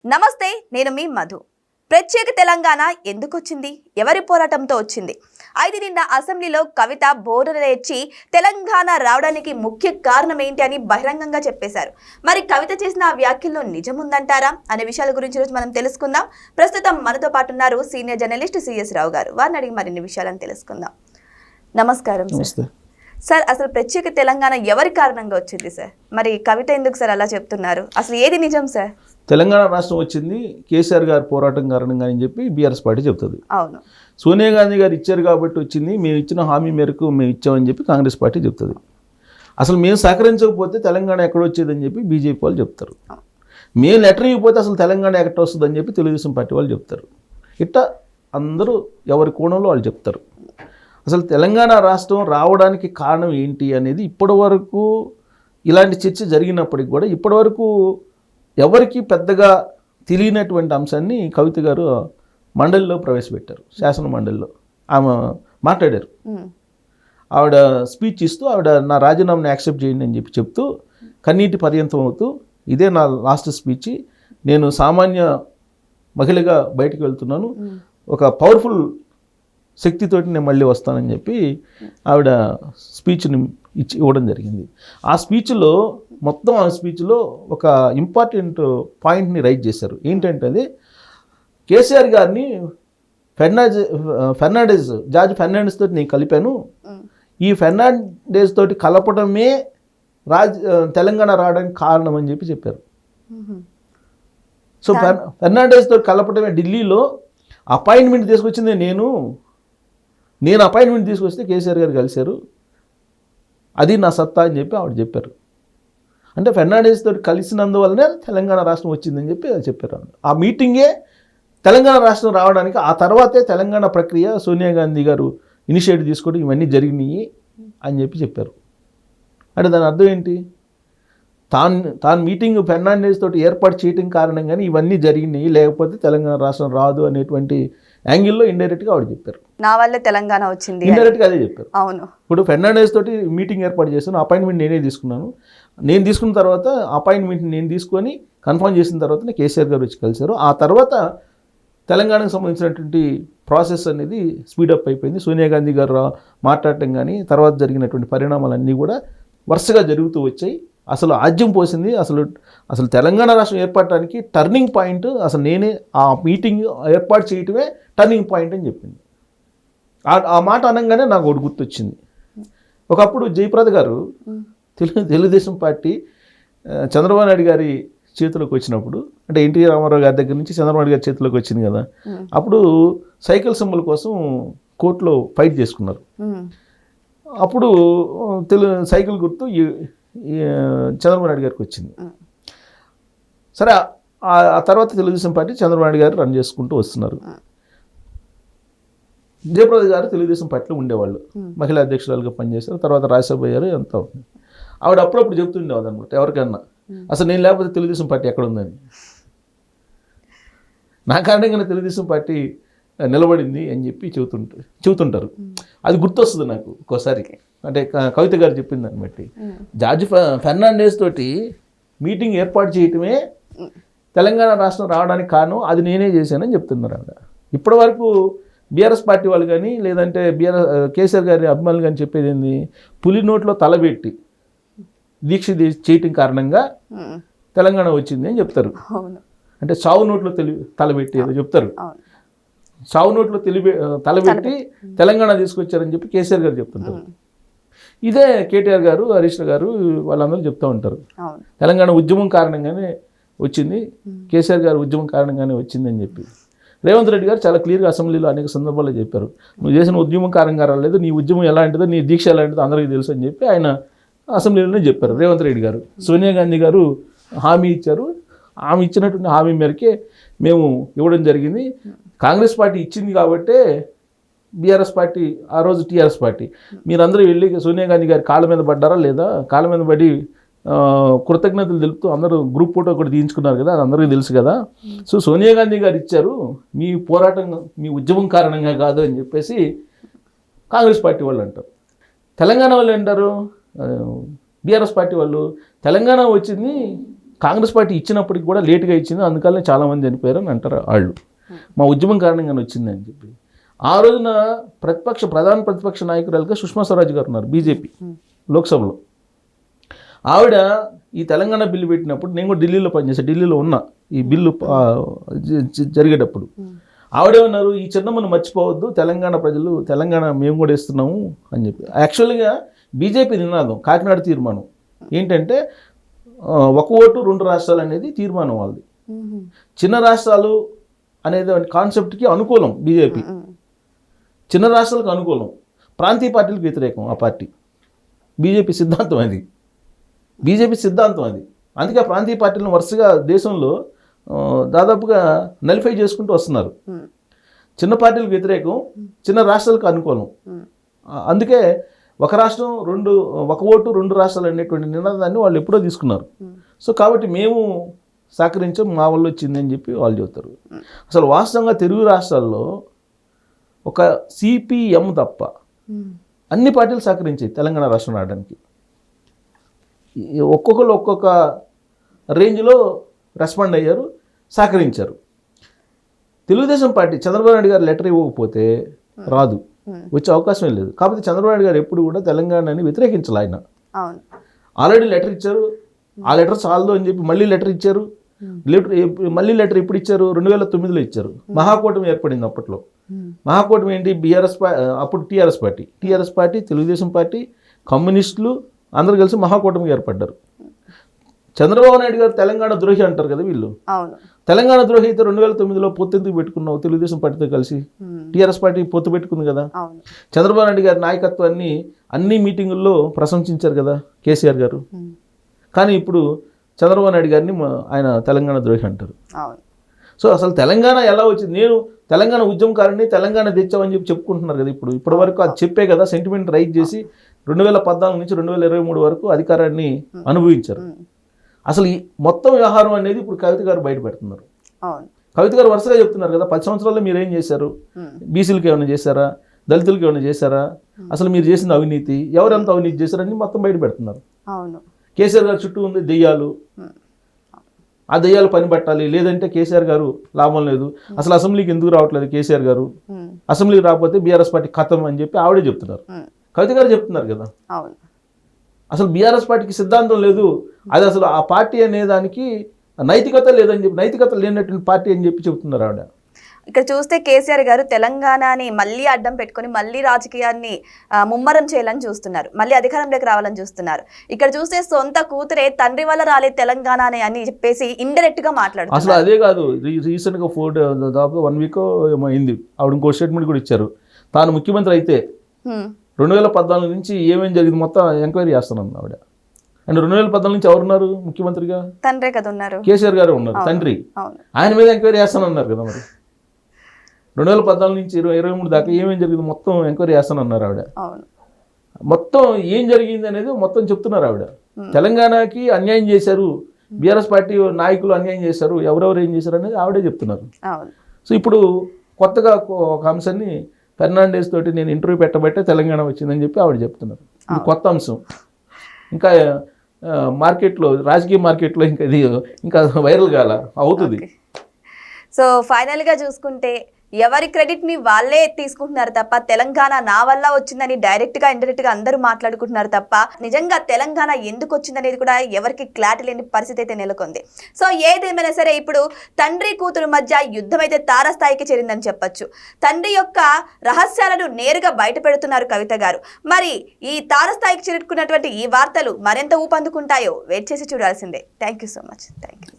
నమస్తే, నేను మీ మధు. ప్రత్యేక తెలంగాణ ఎందుకు వచ్చింది, ఎవరి పోరాటంతో వచ్చింది? అయితే నిన్న అసెంబ్లీలో కవిత బోరులేర్చి తెలంగాణ రావడానికి ముఖ్య కారణం ఏంటి అని బహిరంగంగా చెప్పేశారు. మరి కవిత చేసిన ఆ వ్యాఖ్యల్లో నిజముందంటారా అనే విషయాల గురించి ఈరోజు మనం తెలుసుకుందాం. ప్రస్తుతం మనతో పాటు ఉన్నారు సీనియర్ జర్నలిస్ట్ సిఎస్ రావు గారు. వారిని అడిగి మరిన్ని విషయాలను తెలుసుకుందాం. నమస్కారం సార్. అసలు ప్రత్యేక తెలంగాణ ఎవరి కారణంగా వచ్చింది సార్? మరి కవిత ఎందుకు సార్ అలా చెప్తున్నారు? అసలు ఏది నిజం సార్? తెలంగాణ రాష్ట్రం వచ్చింది కేసీఆర్ గారి పోరాటం కారణంగా అని చెప్పి బీఆర్ఎస్ పార్టీ చెప్తుంది. అవును, సోనియా గాంధీ గారు ఇచ్చారు కాబట్టి వచ్చింది, మేము ఇచ్చిన హామీ మేరకు మేము ఇచ్చామని చెప్పి కాంగ్రెస్ పార్టీ చెప్తుంది. అసలు మేము సహకరించకపోతే తెలంగాణ ఎక్కడ వచ్చేదని చెప్పి బీజేపీ వాళ్ళు చెప్తారు. మేము లెటర్ ఇవ్వకపోతే అసలు తెలంగాణ ఎక్కడ వస్తుందని చెప్పి తెలుగుదేశం పార్టీ వాళ్ళు చెప్తారు. ఇట్లా అందరూ ఎవరి కోణంలో వాళ్ళు చెప్తారు. అసలు తెలంగాణ రాష్ట్రం రావడానికి కారణం ఏంటి అనేది ఇప్పటివరకు ఇలాంటి చర్చ జరిగినప్పటికి కూడా ఇప్పటివరకు ఎవరికి పెద్దగా తెలియనటువంటి అంశాన్ని కవిత గారు మండలిలో ప్రవేశపెట్టారు. శాసన మండలిలో ఆమె మాట్లాడారు. ఆవిడ స్పీచ్ ఇస్తూ ఆవిడ నా రాజీనామాను యాక్సెప్ట్ చేయండి అని చెప్పి చెప్తూ కన్నీటి పర్యంతం అవుతూ ఇదే నా లాస్ట్ స్పీచ్, నేను సామాన్య మహిళగా బయటకు వెళ్తున్నాను, ఒక పవర్ఫుల్ శక్తితోటి నేను మళ్ళీ వస్తానని చెప్పి ఆవిడ స్పీచ్ని ఇవ్వడం జరిగింది. ఆ స్పీచ్లో ఆ స్పీచ్లో ఒక ఇంపార్టెంట్ పాయింట్ని రైజ్ చేశారు. ఏంటంటే అది కేసీఆర్ గారిని జార్జ్ ఫెర్నాండెస్ తోటి నేను కలిపాను, ఈ ఫెర్నాండెస్ తోటి కలపడమే తెలంగాణ రావడానికి కారణం అని చెప్పి చెప్పారు. సో ఫెర్నాండెస్ తోటి కలపడమే, ఢిల్లీలో అపాయింట్మెంట్ తీసుకొచ్చింది నేను అపాయింట్మెంట్ తీసుకొస్తే కేసీఆర్ గారు కలిశారు, అది నా సత్తా అని చెప్పి ఆవిడ చెప్పారు. అంటే ఫెర్నాండెస్ తోటి కలిసినందువల్లనే తెలంగాణ రాష్ట్రం వచ్చిందని చెప్పి చెప్పారు. ఆ మీటింగే తెలంగాణ రాష్ట్రం రావడానికి, ఆ తర్వాతే తెలంగాణ ప్రక్రియ సోనియా గాంధీ గారు ఇనిషియేటివ్ తీసుకోవడం ఇవన్నీ జరిగినాయి అని చెప్పి చెప్పారు. అంటే దాని అర్థం ఏంటి? తాను మీటింగ్ ఫెర్నాండెస్ తోటి ఏర్పాటు చేయడం కారణంగానే ఇవన్నీ జరిగినాయి, లేకపోతే తెలంగాణ రాష్ట్రం రాదు అనేటువంటి యాంగిల్లో ఇండైరెక్ట్గా ఆవిడ చెప్పారు. నా వల్లే తెలంగాణ వచ్చింది, ఇండైరెక్ట్గా అదే చెప్పారు. అవును, ఇప్పుడు ఫెర్నాండెస్ తోటి మీటింగ్ ఏర్పాటు చేశాను, అపాయింట్మెంట్ నేనే తీసుకున్నాను, నేను తీసుకున్న తర్వాత అపాయింట్మెంట్ నేను తీసుకొని కన్ఫర్మ్ చేసిన తర్వాతనే కేసీఆర్ గారు వచ్చి కలిశారు. ఆ తర్వాత తెలంగాణకు సంబంధించినటువంటి ప్రాసెస్ అనేది స్పీడప్ అయిపోయింది. సోనియా గాంధీ గారు మాట్లాడటం కానీ తర్వాత జరిగినటువంటి పరిణామాలన్నీ కూడా వరుసగా జరుగుతూ వచ్చాయి. అసలు ఆజ్యం పోసింది. అసలు తెలంగాణ రాష్ట్రం ఏర్పడటానికి టర్నింగ్ పాయింట్ అసలు నేనే, ఆ మీటింగ్ ఏర్పాటు చేయటమే టర్నింగ్ పాయింట్ అని చెప్పింది. ఆ మాట అనగానే నాకు ఒకటి గుర్తొచ్చింది. ఒకప్పుడు జయప్రద గారు తెలుగుదేశం పార్టీ చంద్రబాబు నాయుడు గారి చేతిలోకి వచ్చినప్పుడు, అంటే ఎన్టీ రామారావు గారి దగ్గర నుంచి చంద్రబాబు నాయుడు గారి చేతిలోకి వచ్చింది కదా, అప్పుడు సైకిల్ సింబల్ కోసం కోర్టులో ఫైట్ చేసుకున్నారు. అప్పుడు సైకిల్ గుర్తు చంద్రబాబు నాయుడు గారికి వచ్చింది. సరే, ఆ తర్వాత తెలుగుదేశం పార్టీ చంద్రబాబు నాయుడు గారు రన్ చేసుకుంటూ వస్తున్నారు. జయప్రద గారు తెలుగుదేశం పార్టీలో ఉండేవాళ్ళు, మహిళా అధ్యక్షురాలుగా పనిచేశారు. తర్వాత రాజ్యసభ అయ్యారు. అంతా ఆవిడ అప్పుడప్పుడు చెబుతుండేవాళ్ళు అనమాట ఎవరికన్నా, అసలు నేను లేకపోతే తెలుగుదేశం పార్టీ ఎక్కడ ఉందని, నా కారణంగానే తెలుగుదేశం పార్టీ నిలబడింది అని చెప్పి చెబుతుంటారు. అది గుర్తొస్తుంది నాకు ఒక్కోసారి. అంటే కవిత గారు చెప్పిన దాన్ని బట్టి జార్జ్ ఫెర్నాండెస్ తోటి మీటింగ్ ఏర్పాటు చేయటమే తెలంగాణ రాష్ట్రం రావడానికి కారణం, అది నేనే చేశానని చెప్తున్నారు ఆవిడ. ఇప్పటి వరకు బీఆర్ఎస్ పార్టీ వాళ్ళు కానీ లేదంటే కేసీఆర్ గారి అభిమానులు కానీ చెప్పేది ఏంది, పులి నోట్లో తలబెట్టి దీక్ష చేయటం కారణంగా తెలంగాణ వచ్చింది అని చెప్తారు. అంటే చావు నోట్లో తలబెట్టి ఏదో చెప్తారు, చావు నోట్లో తలబెట్టి తెలంగాణ తీసుకొచ్చారని చెప్పి కేసీఆర్ గారు చెప్తుంటారు. ఇదే కేటీఆర్ గారు, హరీష్ గారు వాళ్ళందరూ చెప్తూ ఉంటారు, తెలంగాణ ఉద్యమం కారణంగానే వచ్చింది, కేసీఆర్ గారు ఉద్యమం కారణంగానే వచ్చింది అని చెప్పి. రేవంత్ రెడ్డి గారు చాలా క్లియర్గా అసెంబ్లీలో అనేక సందర్భాల్లో చెప్పారు, నువ్వు చేసిన ఉద్యమం కారణంగా రాలేదు, నీ ఉద్యమం ఎలాంటిదో, నీ దీక్ష ఎలాంటిదో అందరికీ తెలుసు అని చెప్పి ఆయన అసెంబ్లీలోనే చెప్పారు. రేవంత్ రెడ్డి గారు, సోనియా గాంధీ గారు హామీ ఇచ్చారు, ఆమె ఇచ్చినటువంటి హామీ మేరకే మేము ఇవ్వడం జరిగింది. కాంగ్రెస్ పార్టీ ఇచ్చింది కాబట్టే బీఆర్ఎస్ పార్టీ, ఆ రోజు టీఆర్ఎస్ పార్టీ, మీరందరూ వెళ్ళి సోనియా గాంధీ గారి కాళ్ళ మీద పడ్డారా లేదా, కాళ్ళ మీద పడి కృతజ్ఞతలు తెలుపుతూ అందరూ గ్రూప్ ఫోటో కూడా తీయించుకున్నారు కదా, అది అందరికీ తెలుసు కదా. సో సోనియా గాంధీ గారు ఇచ్చారు, మీ పోరాటం మీ ఉద్యమం కారణంగా కాదు అని చెప్పేసి కాంగ్రెస్ పార్టీ వాళ్ళు అంటారు. తెలంగాణ వాళ్ళు అంటారు, బీఆర్ఎస్ పార్టీ వాళ్ళు, తెలంగాణ వచ్చింది కాంగ్రెస్ పార్టీ ఇచ్చినప్పటికి కూడా లేటుగా ఇచ్చింది, అందుకనే చాలామంది చనిపోయారు అని అంటారు వాళ్ళు. మా ఉద్యమం కారణంగానే వచ్చిందని చెప్పి. ఆ రోజున ప్రధాన ప్రతిపక్ష నాయకురాలుగా సుష్మా స్వరాజ్ గారు ఉన్నారు, బీజేపీ లోక్సభలో. ఆవిడ ఈ తెలంగాణ బిల్లు పెట్టినప్పుడు నేను కూడా ఢిల్లీలో పనిచేసాను, ఢిల్లీలో ఉన్నా ఈ బిల్లు జరిగేటప్పుడు. ఆవిడేమన్నారు, ఈ చిన్నమ్మను మర్చిపోవద్దు, తెలంగాణ ప్రజలు, తెలంగాణ మేము కూడా ఇస్తున్నాము అని చెప్పి. యాక్చువల్గా బీజేపీ నినాదం కాకినాడ తీర్మానం ఏంటంటే ఒక ఓటు 2 రాష్ట్రాలు అనేది తీర్మానం వాళ్ళది. చిన్న రాష్ట్రాలు అనేది కాన్సెప్ట్కి అనుకూలం బీజేపీ, చిన్న రాష్ట్రాలకు అనుకూలం, ప్రాంతీయ పార్టీలకు వ్యతిరేకం ఆ పార్టీ. బీజేపీ సిద్ధాంతం అది, బీజేపీ సిద్ధాంతం అది. అందుకే ప్రాంతీయ పార్టీలను వరుసగా దేశంలో దాదాపుగా నలిఫై చేసుకుంటూ వస్తున్నారు. చిన్న పార్టీలకు వ్యతిరేకం, చిన్న రాష్ట్రాలకు అనుకూలం. అందుకే ఒక రాష్ట్రం ఒక ఓటు 2 రాష్ట్రాలు అనేటువంటి నినాదాన్ని వాళ్ళు ఎప్పుడో తీసుకున్నారు. సో కాబట్టి మేము సహకరించాం, మా వల్ల వచ్చిందని చెప్పి వాళ్ళు చెబుతారు. అసలు వాస్తవంగా తెలుగు రాష్ట్రాల్లో ఒక సిపిఎం తప్ప అన్ని పార్టీలు సహకరించాయి తెలంగాణ రాష్ట్రం రావడానికి. ఒక్కొక్కరు ఒక్కొక్క రేంజ్లో రెస్పాండ్ అయ్యారు, సహకరించారు. తెలుగుదేశం పార్టీ చంద్రబాబు నాయుడు గారు లెటర్ ఇవ్వకపోతే రాదు, వచ్చే అవకాశమే లేదు. కాకపోతే చంద్రబాబు నాయుడు గారు ఎప్పుడు కూడా తెలంగాణని వ్యతిరేకించాలి. ఆయన ఆల్రెడీ లెటర్ ఇచ్చారు, ఆ లెటర్ చాలదు అని చెప్పి మళ్ళీ లెటర్ ఇచ్చారు. మళ్ళీ లెటర్ ఇప్పుడు ఇచ్చారు, 2009లో ఇచ్చారు. మహాకూటమి ఏర్పడింది అప్పట్లో. మహాకూటమి ఏంటి, అప్పుడు టీఆర్ఎస్ పార్టీ, తెలుగుదేశం పార్టీ, కమ్యూనిస్టులు అందరూ కలిసి మహాకూటమికి ఏర్పడ్డారు. చంద్రబాబు నాయుడు గారు తెలంగాణ ద్రోహి అంటారు కదా వీళ్ళు. తెలంగాణ ద్రోహి అయితే 2009లో పొత్తు ఎందుకు పెట్టుకున్నావు తెలుగుదేశం పార్టీతో కలిసి? టీఆర్ఎస్ పార్టీ పొత్తు పెట్టుకుంది కదా. చంద్రబాబు నాయుడు గారి నాయకత్వాన్ని అన్ని మీటింగుల్లో ప్రశంసించారు కదా కేసీఆర్ గారు. కానీ ఇప్పుడు చంద్రబాబు నాయుడు గారిని ఆయన తెలంగాణ ద్రోహి అంటారు. సో అసలు తెలంగాణ ఎలా వచ్చింది? నేను తెలంగాణ ఉద్యమకారుని, తెలంగాణ తెచ్చామని చెప్పి చెప్పుకుంటున్నారు కదా. ఇప్పటి వరకు అది చెప్పే కదా సెంటిమెంట్ రైజ్ చేసి 2014 నుంచి 2023 వరకు అధికారాన్ని అనుభవించారు. అసలు ఈ మొత్తం వ్యవహారం అనేది ఇప్పుడు కవిత గారు బయట పెడుతున్నారు. కవిత గారు వరుసగా చెప్తున్నారు కదా, 10 సంవత్సరాల్లో మీరు ఏం చేశారు, బీసీలకు ఏమైనా చేశారా, దళితులకు ఏమైనా చేశారా, అసలు మీరు చేసిన అవినీతి, ఎవరెంత అవినీతి చేశారని మొత్తం బయట పెడుతున్నారు. కేసీఆర్ గారు చుట్టూ ఉంది దెయ్యాలు, ఆ దెయ్యాలు పని పట్టాలి, లేదంటే కేసీఆర్ గారు లాభం లేదు, అసలు అసెంబ్లీకి ఎందుకు రావట్లేదు కేసీఆర్ గారు, అసెంబ్లీకి రాకపోతే బీఆర్ఎస్ పార్టీ ఖతం అని చెప్పి ఆవిడే చెప్తున్నారు. కవిత గారు చెప్తున్నారు కదా. అసలు బీఆర్ఎస్ పార్టీకి సిద్ధాంతం లేదు, అది అసలు ఆ పార్టీ అనే దానికి నైతికత లేదని చెప్పి, నైతికత లేనటువంటి పార్టీ అని చెప్పి చెబుతున్నారు ఆవిడ. ఇక్కడ చూస్తే కేసీఆర్ గారు తెలంగాణని మళ్ళీ అడ్డం పెట్టుకొని మళ్ళీ రాజకీయాన్ని ముమ్మరం చేయాలని చూస్తున్నారు, మళ్ళీ అధికారంలోకి రావాలని చూస్తున్నారు. ఇక్కడ చూస్తే సొంత కూతురే తండ్రి వల్ల రాలేదు తెలంగాణ అని చెప్పేసి ఇండైరెక్ట్ గా మాట్లాడుతున్నారు. అసలు అదే కాదు, రీసెంట్ గా 1 వీక్ ఏమో అయింది, ఆవిడ ఇంకో స్టేట్మెంట్ కూడా ఇచ్చారు. తాను ముఖ్యమంత్రి అయితే 2014 నుంచి ఏమేమి జరిగింది మొత్తం ఎంక్వైరీ చేస్తానన్న ఆవిడ. అండ్ 2014 నుంచి ఎవరున్నారు ముఖ్యమంత్రిగా? తండ్రే కదా ఉన్నారు, కేసీఆర్ గారు ఉన్నారు, తండ్రి. ఆయన మీద ఎంక్వైరీ చేస్తానన్నారు కదా. మరి 2014 నుంచి 2023 దాకా ఏమేమి జరిగింది మొత్తం ఎంక్వైరీ చేస్తానన్నారు ఆవిడ. మొత్తం ఏం జరిగింది అనేది మొత్తం చెప్తున్నారు ఆవిడ. తెలంగాణకి అన్యాయం చేశారు, బీఆర్ఎస్ పార్టీ నాయకులు అన్యాయం చేశారు, ఎవరెవరు ఏం చేశారు అనేది ఆవిడే చెప్తున్నారు. సో ఇప్పుడు కొత్తగా ఒక అంశాన్ని ఫెర్నాండెస్ తోటి నేను ఇంటర్వ్యూ పెట్టబట్టే తెలంగాణ వచ్చిందని చెప్పి ఆవిడ చెప్తున్నారు. ఇది కొత్త అంశం, ఇంకా మార్కెట్లో, రాజకీయ మార్కెట్లో ఇంకా ఇది ఇంకా వైరల్ కాల అవుతుంది. సో ఫైనల్గా చూసుకుంటే ఎవరి క్రెడిట్ని వాళ్ళే తీసుకుంటున్నారు తప్ప తెలంగాణ నా వల్ల వచ్చిందని డైరెక్ట్గా ఇండైరెక్ట్గా అందరూ మాట్లాడుకుంటున్నారు తప్ప నిజంగా తెలంగాణ ఎందుకు వచ్చిందనేది కూడా ఎవరికి క్లారిటీ లేని పరిస్థితి అయితే నెలకొంది. సో ఏదేమైనా సరే ఇప్పుడు తండ్రి కూతురు మధ్య యుద్ధం అయితే తారస్థాయికి చేరిందని చెప్పొచ్చు. తండ్రి యొక్క రహస్యాలను నేరుగా బయట పెడుతున్నారు కవిత గారు. మరి ఈ తారస్థాయికి చేరుకున్నటువంటి ఈ వార్తలు మరింత ఊపందుకుంటాయో వెయిట్ చేసి చూడాల్సిందే. Thank you so much. Thank you.